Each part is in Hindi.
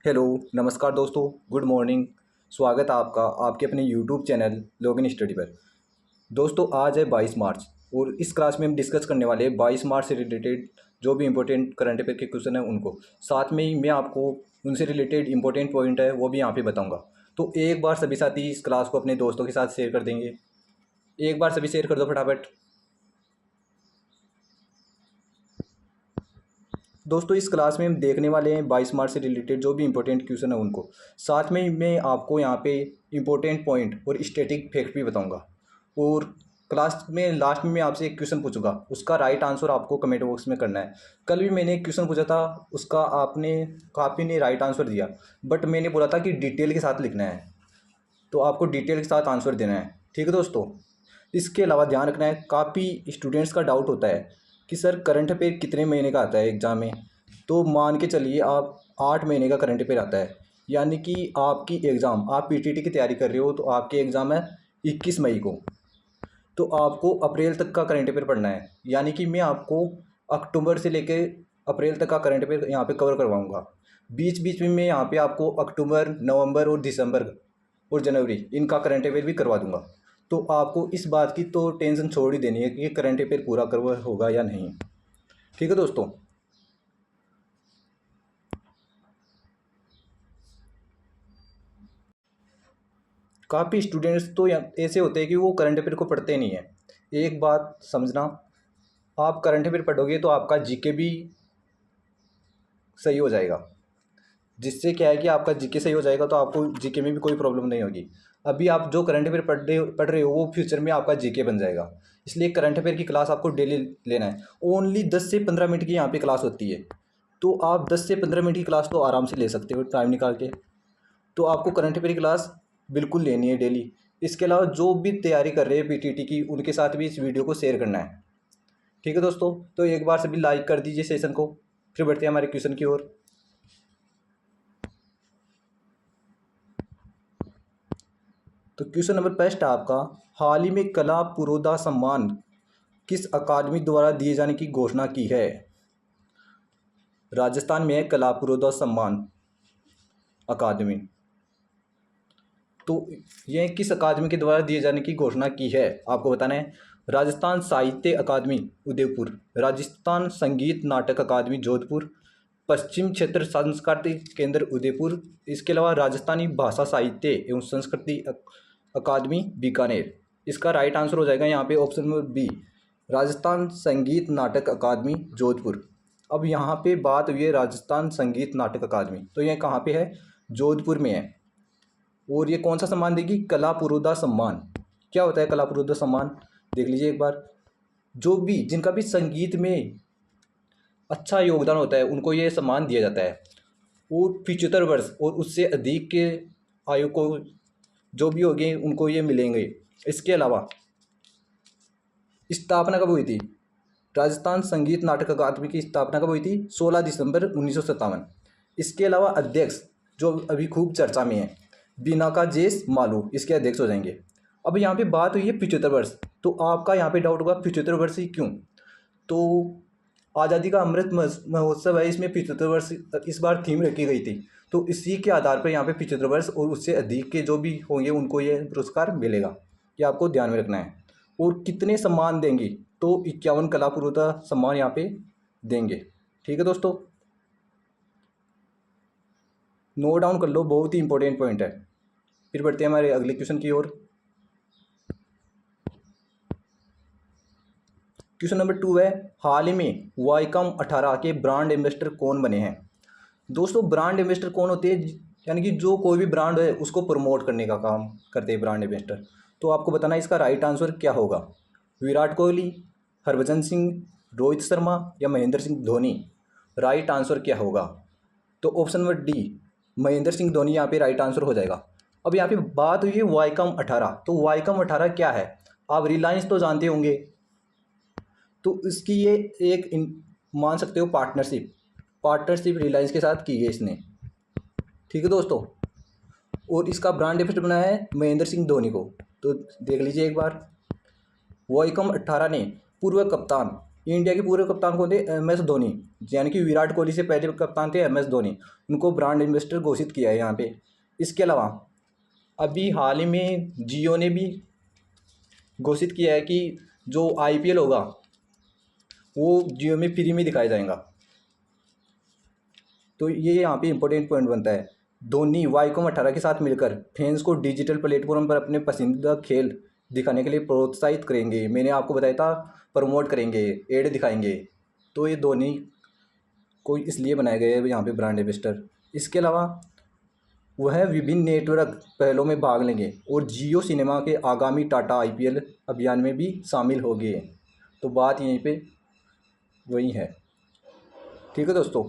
हेलो, नमस्कार दोस्तों, गुड मॉर्निंग। स्वागत है आपका आपके अपने यूट्यूब चैनल लॉगिन स्टडी पर। दोस्तों, आज है 22 मार्च और इस क्लास में हम डिस्कस करने वाले हैं 22 मार्च से रिलेटेड जो भी इंपॉर्टेंट करंट अफेयर के क्वेश्चन हैं उनको। साथ में ही मैं आपको उनसे रिलेटेड इंपॉर्टेंट पॉइंट है वो भी यहाँ पे बताऊँगा। तो एक बार सभी साथी इस क्लास को अपने दोस्तों के साथ शेयर कर देंगे। एक बार सभी शेयर कर दो फटाफट। दोस्तों, इस क्लास में हम देखने वाले हैं 22 मार्च से रिलेटेड जो भी इंपॉर्टेंट क्वेश्चन है उनको। साथ में ही मैं आपको यहाँ पे इंपॉर्टेंट पॉइंट और स्टैटिक फैक्ट भी बताऊंगा। और क्लास में लास्ट में मैं आपसे एक क्वेश्चन पूछूंगा, उसका राइट आंसर आपको कमेंट बॉक्स में करना है। कल भी मैंने एक क्वेश्चन पूछा था, उसका काफ़ी ने राइट आंसर दिया, बट मैंने बोला था कि डिटेल के साथ लिखना है, तो आपको डिटेल के साथ आंसर देना है। ठीक है दोस्तों। इसके अलावा ध्यान रखना है, काफ़ी स्टूडेंट्स का डाउट होता है कि सर करंट अफेयर कितने महीने का आता है एग्ज़ाम में। तो मान के चलिए आप 8 महीने का करंट अफेयर आता है, यानी कि आपकी एग्ज़ाम आप पीटीटी की तैयारी कर रहे हो तो आपके एग्ज़ाम है 21 मई को। तो आपको अप्रैल तक का करंट अफेयर पढ़ना है, यानी कि मैं आपको अक्टूबर से लेकर अप्रैल तक का करंट अफेयर यहाँ पे कवर करवाऊँगा। बीच बीच में मैं यहाँ पे आपको अक्टूबर, नवंबर और दिसंबर और जनवरी इनका करंट अफेयर भी करवा दूंगा। तो आपको इस बात की तो टेंशन छोड़ ही देनी है कि करंट अफेयर पूरा करवा होगा या नहीं। ठीक है दोस्तों। काफ़ी स्टूडेंट्स तो ऐसे होते हैं कि वो करंट अफेयर को पढ़ते नहीं है। एक बात समझना, आप करंट अफेयर पढ़ोगे तो आपका जीके भी सही हो जाएगा। जिससे क्या है कि आपका जीके सही हो जाएगा तो आपको जीके में भी कोई प्रॉब्लम नहीं होगी। अभी आप जो करंट अफेयर पढ़ रहे हो वो फ्यूचर में आपका जीके बन जाएगा। इसलिए करंट अफेयर की क्लास आपको डेली लेना है। ओनली 10 से 15 मिनट की यहाँ पे क्लास होती है, तो आप 10 से 15 मिनट की क्लास तो आराम से ले सकते हो टाइम निकाल के। तो आपको करंट अफेयर की क्लास बिल्कुल लेनी है डेली। इसके अलावा जो भी तैयारी कर रहे हैं पीटीटी की, उनके साथ भी इस वीडियो को शेयर करना है। ठीक है दोस्तों। तो एक बार सभी लाइक कर दीजिए सेशन को। फिर बढ़ते हैं हमारे क्वेश्चन की ओर। तो क्वेश्चन नंबर फर्स्ट है आपका, हाल ही में कला पुरोधा सम्मान किस अकादमी द्वारा दिए जाने की घोषणा की है। राजस्थान में है कला पुरोधा सम्मान अकादमी। तो यह किस अकादमी के द्वारा दिए जाने की घोषणा की है आपको बताना है। राजस्थान साहित्य अकादमी उदयपुर, राजस्थान संगीत नाटक अकादमी जोधपुर, पश्चिम क्षेत्र सांस्कृतिक केंद्र उदयपुर, इसके अलावा राजस्थानी भाषा साहित्य एवं संस्कृति अकादमी बीकानेर। इसका राइट आंसर हो जाएगा यहाँ पे ऑप्शन नंबर बी, राजस्थान संगीत नाटक अकादमी जोधपुर। अब यहाँ पे बात हुई है राजस्थान संगीत नाटक अकादमी, तो यह कहाँ पे है, जोधपुर में है। और ये कौन सा सम्मान देगी, कला पुरोधा सम्मान। क्या होता है कला पुरोधा सम्मान, देख लीजिए एक बार। जो भी जिनका भी संगीत में अच्छा योगदान होता है उनको ये सम्मान दिया जाता है। और 75 वर्ष और उससे अधिक के आयु को जो भी होंगे उनको ये मिलेंगे। इसके अलावा स्थापना कब हुई थी, राजस्थान संगीत नाटक अकादमी की स्थापना कब हुई थी, 16 दिसंबर 1957। इसके अलावा अध्यक्ष जो अभी खूब चर्चा में है, बीनाका जेस मालू, इसके अध्यक्ष हो जाएंगे। अब यहाँ पे बात हुई है 75 वर्ष, तो आपका यहाँ पे डाउट होगा 75 वर्ष ही क्यों। तो आज़ादी का अमृत महोत्सव है, इसमें 75 वर्ष इस बार थीम रखी गई थी। तो इसी के आधार पर यहाँ पे 75 वर्ष और उससे अधिक के जो भी होंगे उनको ये पुरस्कार मिलेगा। ये आपको ध्यान में रखना है। और कितने सम्मान देंगी, तो 51 कला पुरोधा सम्मान यहाँ पे देंगे। ठीक है दोस्तों, नोट डाउन कर लो, बहुत ही इंपॉर्टेंट पॉइंट है। फिर बढ़ते हैं हमारे अगले क्वेश्चन की ओर। क्वेश्चन नंबर 2 है, हाल ही में वाईकॉम 18 के ब्रांड एम्बेसडर कौन बने हैं। दोस्तों, ब्रांड एम्बेसडर कौन होते हैं, यानी कि जो कोई भी ब्रांड है उसको प्रमोट करने का काम करते हैं ब्रांड एम्बेसडर। तो आपको बताना है इसका राइट आंसर क्या होगा, विराट कोहली, हरभजन सिंह, रोहित शर्मा या महेंद्र सिंह धोनी। राइट आंसर क्या होगा, तो option number D, Mahendra Singh Dhoni यहाँ पे राइट आंसर हो जाएगा। अब यहाँ पे बात हुई है वाईकॉम 18, तो वाईकॉम 18 क्या है, आप रिलायंस तो जानते होंगे। तो इसकी ये मान सकते हो पार्टनरशिप रिलायंस के साथ की है इसने। ठीक है दोस्तों। और इसका ब्रांड एम्बेसडर बनाया है महेंद्र सिंह धोनी को। तो देख लीजिए एक बार, वाईकॉम 18 ने पूर्व कप्तान इंडिया के पूर्व कप्तान कौन थे? MS धोनी, यानी कि विराट कोहली से पहले कप्तान थे MS धोनी। उनको ब्रांड एम्बेसडर घोषित किया है यहाँ पे। इसके अलावा अभी हाल ही में जियो ने भी घोषित किया है कि जो IPL होगा वो जियो में फ्री में दिखाया जाएगा। तो ये यहाँ पे इंपॉर्टेंट पॉइंट बनता है। धोनी वाईकॉम 18 के साथ मिलकर फैंस को डिजिटल प्लेटफॉर्म पर अपने पसंदीदा खेल दिखाने के लिए प्रोत्साहित करेंगे। मैंने आपको बताया था, प्रमोट करेंगे, एड दिखाएंगे। तो ये धोनी को इसलिए बनाया गया है यहाँ पे ब्रांड एम्बेसडर। इसके अलावा वह विभिन्न नेटवर्क पहलों में भाग लेंगे और जियो सिनेमा के आगामी टाटा IPL अभियान में भी शामिल होंगे। तो बात यहीं पे वही है। ठीक है दोस्तों,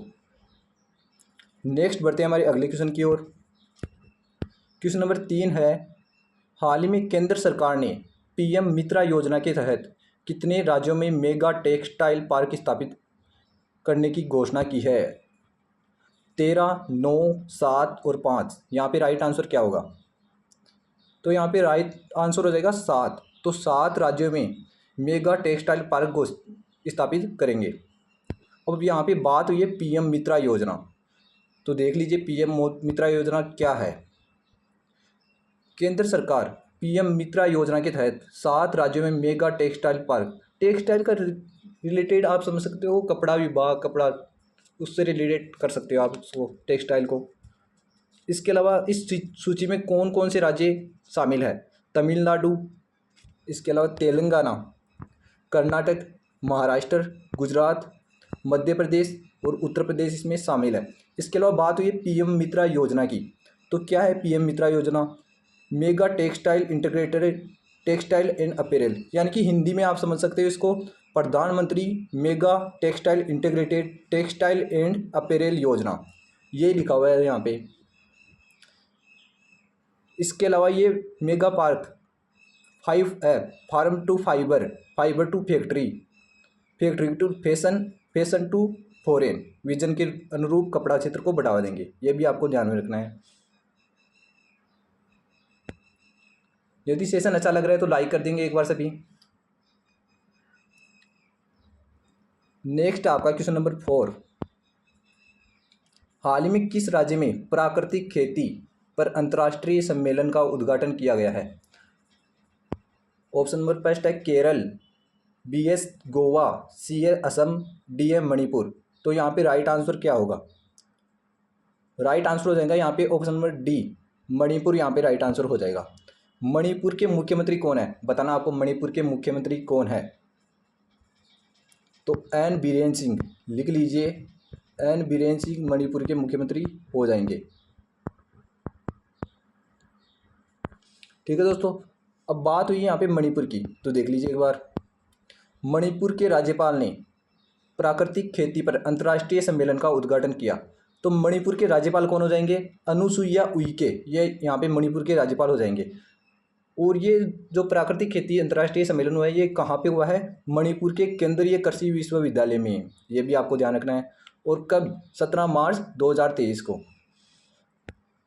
नेक्स्ट बढ़ते हैं हमारे अगले क्वेश्चन की ओर। क्वेश्चन नंबर 3 है, हाल ही में केंद्र सरकार ने PM मित्रा योजना के तहत कितने राज्यों में मेगा टेक्सटाइल पार्क स्थापित करने की घोषणा की है? 13, 9, 7 और 5। यहाँ पे राइट आंसर क्या होगा? तो यहाँ पे राइट आंसर हो जाएगा 7। तो 7 राज्यों में मेगा टेक्सटाइल पार्क स्थापित करेंगे। अब यहाँ पे बात हुई है PM मित्रा योजना। तो देख लीजिए PM मित्रा योजना क्या है। केंद्र सरकार PM मित्रा योजना के तहत 7 राज्यों में मेगा टेक्सटाइल पार्क, टेक्सटाइल का रिलेटेड आप समझ सकते हो, कपड़ा विभाग, कपड़ा, उससे रिलेटेड कर सकते हो आप उसको, टेक्सटाइल को। इसके अलावा इस सूची में कौन कौन से राज्य शामिल है? तमिलनाडु, इसके अलावा तेलंगाना, कर्नाटक, महाराष्ट्र, गुजरात, मध्य प्रदेश और उत्तर प्रदेश इसमें शामिल है। इसके अलावा बात हुई है PM मित्रा योजना की। तो क्या है PM मित्रा योजना? Mega textile integrated textile and apparel, यानी कि हिंदी में आप समझ सकते हो इसको, प्रधानमंत्री mega textile integrated textile and apparel योजना, ये लिखा हुआ है यहाँ पे। इसके अलावा ये mega park 5F, farm to fibre, fibre to factory, factory to fashion, fashion to foreign vision के अनुरूप कपड़ा क्षेत्र को बढ़ावा देंगे। ये भी आपको ध्यान में रखना है। यदि सेशन अच्छा लग रहा है तो लाइक कर देंगे एक बार सभी। नेक्स्ट आपका क्वेश्चन नंबर 4, हाल ही में किस राज्य में प्राकृतिक खेती पर अंतर्राष्ट्रीय सम्मेलन का उद्घाटन किया गया है? ऑप्शन नंबर फर्स्ट है Kerala, BS Goa, CA Assam, DM Manipur. तो यहाँ पे राइट आंसर क्या होगा? राइट आंसर हो जाएगा यहाँ पे ऑप्शन नंबर D, मणिपुर। यहाँ पे राइट आंसर हो जाएगा। मणिपुर के मुख्यमंत्री कौन है? बताना आपको मणिपुर के मुख्यमंत्री कौन है। तो N बीरेन सिंह, लिख लीजिए, N बीरेन सिंह मणिपुर के मुख्यमंत्री हो जाएंगे। ठीक है दोस्तों, अब बात हुई यहाँ पे मणिपुर की, तो देख लीजिए एक बार। मणिपुर के राज्यपाल ने प्राकृतिक खेती पर अंतर्राष्ट्रीय सम्मेलन का उद्घाटन किया। तो मणिपुर के राज्यपाल कौन हो जाएंगे? अनुसुईया उइके, ये यहाँ पे मणिपुर के राज्यपाल हो जाएंगे। और ये जो प्राकृतिक खेती अंतर्राष्ट्रीय सम्मेलन हुआ है, ये कहाँ पे हुआ है? मणिपुर के केंद्रीय कृषि विश्वविद्यालय में। ये भी आपको ध्यान रखना है। और कब? 17 मार्च 2023 को।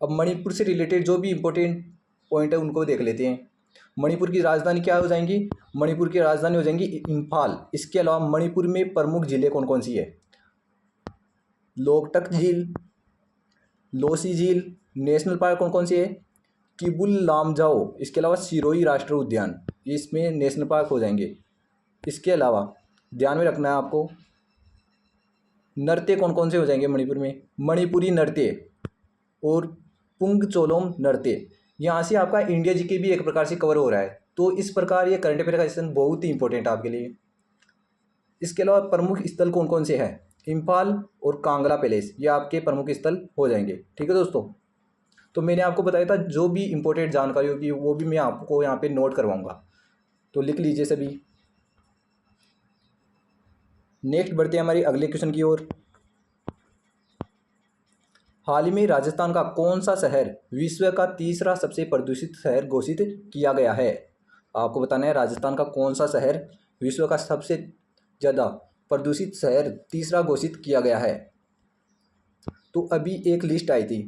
अब मणिपुर से रिलेटेड जो भी इम्पोर्टेंट पॉइंट है उनको देख लेते हैं। मणिपुर की राजधानी क्या हो जाएंगी? मणिपुर की राजधानी हो जाएंगी इम्फाल। इसके अलावा मणिपुर में प्रमुख जिले कौन कौन सी है? लोकटक झील, लोसी झील, नेशनल पार्क कौन कौन सी है? किबुल लामजाओ, इसके अलावा सिरोही राष्ट्रीय उद्यान, ये इसमें नेशनल पार्क हो जाएंगे। इसके अलावा ध्यान में रखना है आपको, नृत्य कौन कौन से हो जाएंगे मणिपुर में? मणिपुरी नृत्य और पुंगचोलोम नृत्य। यहाँ से आपका इंडिया जीके भी एक प्रकार से कवर हो रहा है। तो इस प्रकार ये करंट अफेयर का सेशन बहुत ही इंपॉर्टेंट है आपके लिए। इसके अलावा प्रमुख स्थल कौन कौन से हैं? इम्फाल और कांगड़ा पैलेस, ये आपके प्रमुख स्थल हो जाएंगे। ठीक है दोस्तों, तो मैंने आपको बताया था जो भी इंपॉर्टेंट जानकारी होगी वो भी मैं आपको यहाँ पे नोट करवाऊँगा, तो लिख लीजिए सभी। नेक्स्ट बढ़ते हैं हमारी अगले क्वेश्चन की ओर। हाल ही में राजस्थान का कौन सा शहर विश्व का तीसरा सबसे प्रदूषित शहर घोषित किया गया है? आपको बताना है राजस्थान का कौन सा शहर विश्व का सबसे ज़्यादा प्रदूषित शहर तीसरा घोषित किया गया है। तो अभी एक लिस्ट आई थी,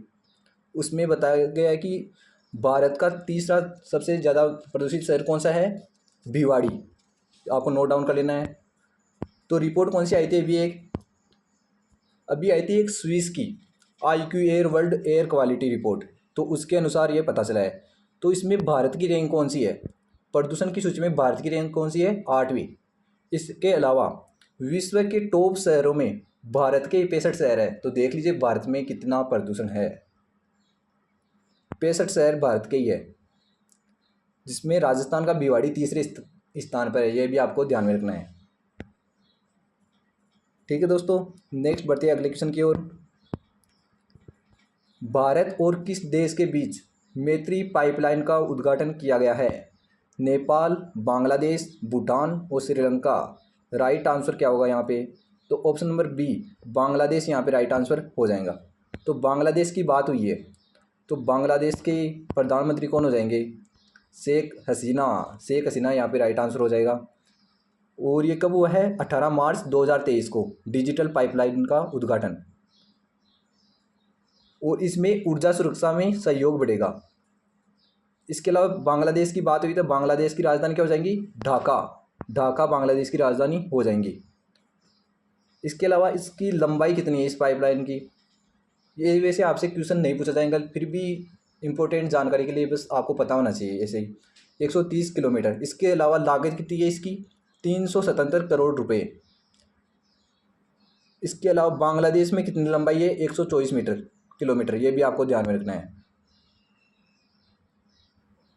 उसमें बताया गया है कि भारत का तीसरा सबसे ज़्यादा प्रदूषित शहर कौन सा है? भिवाड़ी। आपको नोट डाउन कर लेना है। तो रिपोर्ट कौन सी आई थी अभी आई थी एक स्विस की IQAir world air quality report. तो उसके अनुसार ये पता चला है। तो इसमें भारत की रैंक कौन सी है, प्रदूषण की सूची में भारत की रैंक कौन सी है, 8वीं। इसके अलावा विश्व के टॉप शहरों में भारत के 65 शहर है। तो देख लीजिए भारत में कितना प्रदूषण है। 65 शहर भारत के ही है, जिसमें राजस्थान का भिवाड़ी तीसरे स्थान पर है। यह भी आपको ध्यान में रखना है। ठीक है दोस्तों, नेक्स्ट बढ़ते हैं अगले क्वेश्चन की ओर। भारत और किस देश के बीच मैत्री पाइपलाइन का उद्घाटन किया गया है? नेपाल, बांग्लादेश, भूटान और श्रीलंका। राइट आंसर क्या होगा यहाँ पे? तो ऑप्शन नंबर बी, बांग्लादेश यहाँ पे राइट आंसर हो जाएगा। तो बांग्लादेश की बात हुई है, तो बांग्लादेश के प्रधानमंत्री कौन हो जाएंगे? शेख हसीना यहाँ पे राइट आंसर हो जाएगा। और ये कब हुआ है? 18 मार्च 2023 को डिजिटल पाइपलाइन का उद्घाटन। और इसमें ऊर्जा सुरक्षा में सहयोग बढ़ेगा। इसके अलावा बांग्लादेश की बात हुई तो बांग्लादेश की राजधानी क्या हो जाएंगी? ढाका बांग्लादेश की राजधानी हो जाएंगी। इसके अलावा इसकी लंबाई कितनी है इस पाइपलाइन की? ये वैसे आपसे क्वेश्चन नहीं पूछा जाएगा, फिर भी इम्पोर्टेंट जानकारी के लिए बस आपको पता होना चाहिए। ऐसे ही 130 किलोमीटर। इसके अलावा लागत कितनी है इसकी? 377 करोड़ रुपए। इसके अलावा बांग्लादेश में कितनी लंबाई है? 124 किलोमीटर। ये भी आपको ध्यान में रखना है।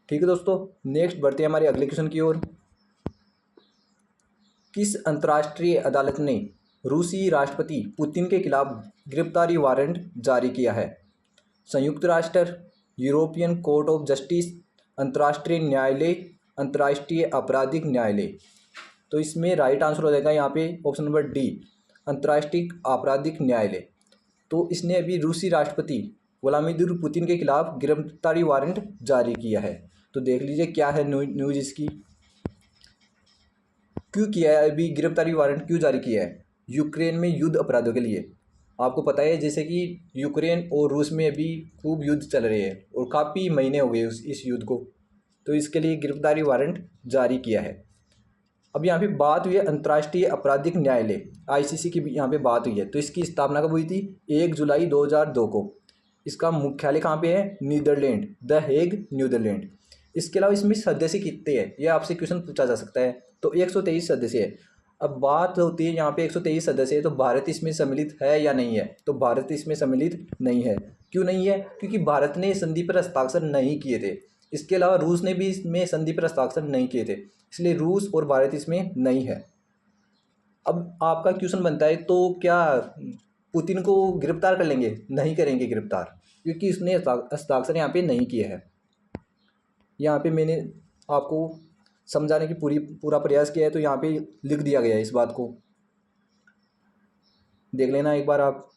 ठीक है दोस्तों, नेक्स्ट बढ़ते हैं हमारे अगले क्वेश्चन की ओर। किस अंतर्राष्ट्रीय अदालत ने रूसी राष्ट्रपति पुतिन के खिलाफ गिरफ्तारी वारंट जारी किया है? संयुक्त राष्ट्र, यूरोपियन कोर्ट ऑफ जस्टिस, अंतर्राष्ट्रीय न्यायालय, अंतर्राष्ट्रीय आपराधिक न्यायालय। तो इसमें राइट आंसर हो जाएगा यहाँ पे ऑप्शन नंबर डी, अंतर्राष्ट्रीय आपराधिक न्यायालय। तो इसने अभी रूसी राष्ट्रपति व्लादिमीर पुतिन के खिलाफ गिरफ्तारी वारंट जारी किया है। तो देख लीजिए क्या है न्यूज़ इसकी। क्यों किया है अभी गिरफ्तारी वारंट, क्यों जारी किया है? यूक्रेन में युद्ध अपराधों के लिए। आपको पता है जैसे कि यूक्रेन और रूस में अभी खूब युद्ध चल रहे हैं और काफ़ी महीने हो गए इस युद्ध को। तो इसके लिए गिरफ्तारी वारंट जारी किया है। अब यहाँ पे बात हुई है अंतर्राष्ट्रीय आपराधिक न्यायालय ICC की यहाँ पे बात हुई है। तो इसकी स्थापना कब हुई थी? 1 जुलाई 2002 को। इसका मुख्यालय कहाँ पे है? Netherlands, the Hague, Netherlands. इसके अलावा इसमें सदस्य कितने हैं, ये आपसे क्वेश्चन पूछा जा सकता है। तो 123 सदस्य है। अब बात होती है यहाँ पे 123 सदस्य है, तो भारत इसमें सम्मिलित है या नहीं है? तो भारत इसमें सम्मिलित नहीं है। क्यों नहीं है? क्योंकि भारत ने संधि पर हस्ताक्षर नहीं किए थे। इसके अलावा रूस ने भी इसमें संधि पर हस्ताक्षर नहीं किए थे, इसलिए रूस और भारत इसमें नहीं है। अब आपका क्वेश्चन बनता है, तो क्या पुतिन को गिरफ्तार कर लेंगे? नहीं करेंगे गिरफ्तार, क्योंकि इसने हस्ताक्षर यहाँ पे नहीं किए हैं। यहाँ पे मैंने आपको समझाने की पूरा प्रयास किया है, तो यहाँ पे लिख दिया गया है। इस बात को देख लेना एक बार आप।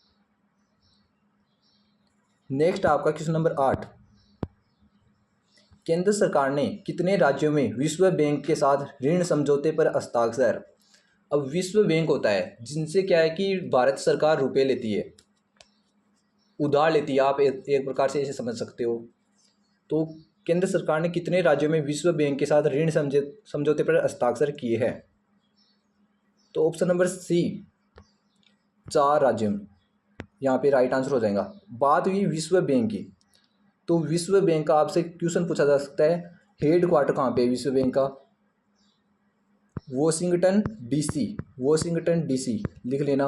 नेक्स्ट आपका क्वेश्चन नंबर 8। केंद्र सरकार ने कितने राज्यों में विश्व बैंक के साथ ऋण समझौते पर हस्ताक्षर? अब विश्व बैंक होता है जिनसे क्या है कि भारत सरकार रुपए लेती है, उधार लेती है, आप एक प्रकार से इसे समझ सकते हो। तो केंद्र सरकार ने कितने राज्यों में विश्व बैंक के साथ ऋण समझौते पर हस्ताक्षर किए हैं? तो ऑप्शन नंबर सी, 4 राज्यों में यहाँ पे राइट आंसर हो जाएगा। बात हुई विश्व बैंक की, तो विश्व बैंक का आपसे क्वेश्चन पूछा जा सकता है, हेड क्वार्टर कहाँ पे है विश्व बैंक का? वॉशिंगटन DC लिख लेना।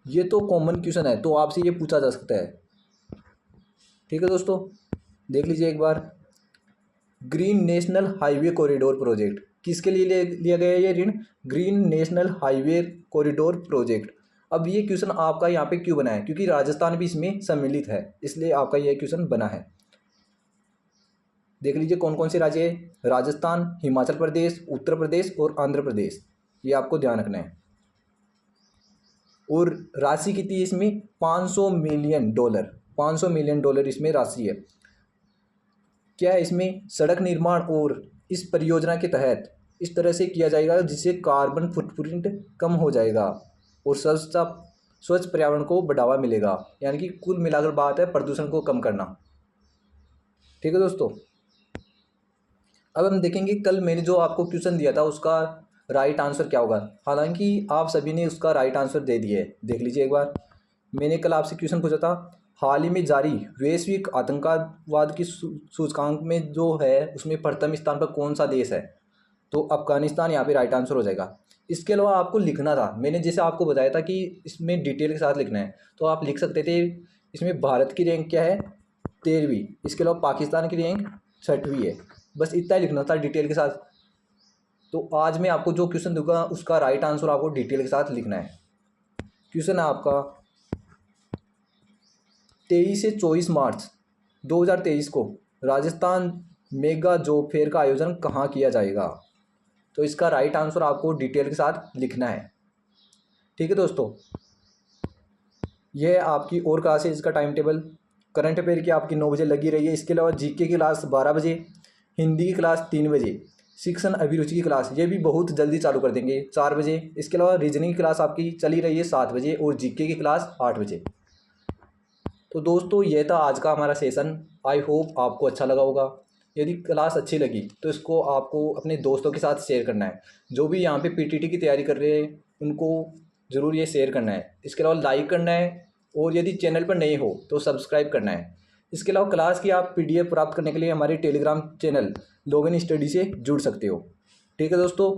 ये तो कॉमन क्वेश्चन है, तो आपसे ये पूछा जा सकता है। ठीक है दोस्तों, देख लीजिए एक बार। Green national highway corridor project किसके लिए लिया गया है ये ऋण? Green national highway corridor project. अब ये क्वेश्चन आपका यहाँ पे क्यों बना है? क्योंकि राजस्थान भी इसमें सम्मिलित है, इसलिए आपका ये क्वेश्चन बना है। देख लीजिए कौन कौन से राज्य है? राजस्थान, हिमाचल प्रदेश, उत्तर प्रदेश और आंध्र प्रदेश। ये आपको ध्यान रखना है। और राशि कितनी है इसमें? $500 मिलियन इसमें राशि है। क्या है इसमें? सड़क निर्माण, और इस परियोजना के तहत इस तरह से किया जाएगा जिससे कार्बन फुटप्रिंट कम हो जाएगा और स्वच्छ पर्यावरण को बढ़ावा मिलेगा। यानी कि कुल मिलाकर बात है प्रदूषण को कम करना। ठीक है दोस्तों, अब हम देखेंगे कल मैंने जो आपको क्वेश्चन दिया था उसका राइट आंसर क्या होगा। हालांकि आप सभी ने उसका राइट आंसर दे दिया है, देख लीजिए एक बार। मैंने कल आपसे क्वेश्चन पूछा था, हाल ही में जारी वैश्विक आतंकवाद की सूचकांक में जो है उसमें प्रथम स्थान पर कौन सा देश है? तो अफगानिस्तान यहाँ पे राइट आंसर हो जाएगा। इसके अलावा आपको लिखना था, मैंने जैसे आपको बताया था कि इसमें डिटेल के साथ लिखना है, तो आप लिख सकते थे इसमें भारत की रैंक क्या है, 13वीं। इसके अलावा पाकिस्तान की रैंक 6वीं है। बस इतना ही लिखना था डिटेल के साथ। तो आज मैं आपको जो क्वेश्चन दूंगा उसका राइट आंसर आपको डिटेल के साथ लिखना है। क्वेश्चन है आपका, 23 से 24 मार्च 2023 को राजस्थान मेगा जॉब फेयर का आयोजन कहाँ किया जाएगा? तो इसका राइट आंसर आपको डिटेल के साथ लिखना है। ठीक है दोस्तों, यह है आपकी और क्लासेज का टाइम टेबल। करंट अफेयर की आपकी 9 बजे लगी रही है। इसके अलावा जीके की क्लास 12 बजे, हिंदी की क्लास 3 बजे, शिक्षण अभिरुचि की क्लास ये भी बहुत जल्दी चालू कर देंगे 4 बजे। इसके अलावा रीजनिंग की क्लास आपकी चली रही है 7 बजे और जीके की क्लास 8 बजे। तो दोस्तों ये था आज का हमारा सेशन। आई होप आपको अच्छा लगा होगा। यदि क्लास अच्छी लगी तो इसको आपको अपने दोस्तों के साथ शेयर करना है। जो भी यहाँ पे पीटीटी की तैयारी कर रहे हैं उनको ज़रूर ये शेयर करना है। इसके अलावा लाइक करना है और यदि चैनल पर नए हो तो सब्सक्राइब करना है। इसके अलावा क्लास की आप पीडीएफ प्राप्त करने के लिए हमारे टेलीग्राम चैनल लॉगिन स्टडी से जुड़ सकते हो। ठीक है दोस्तों,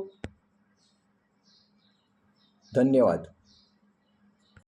धन्यवाद।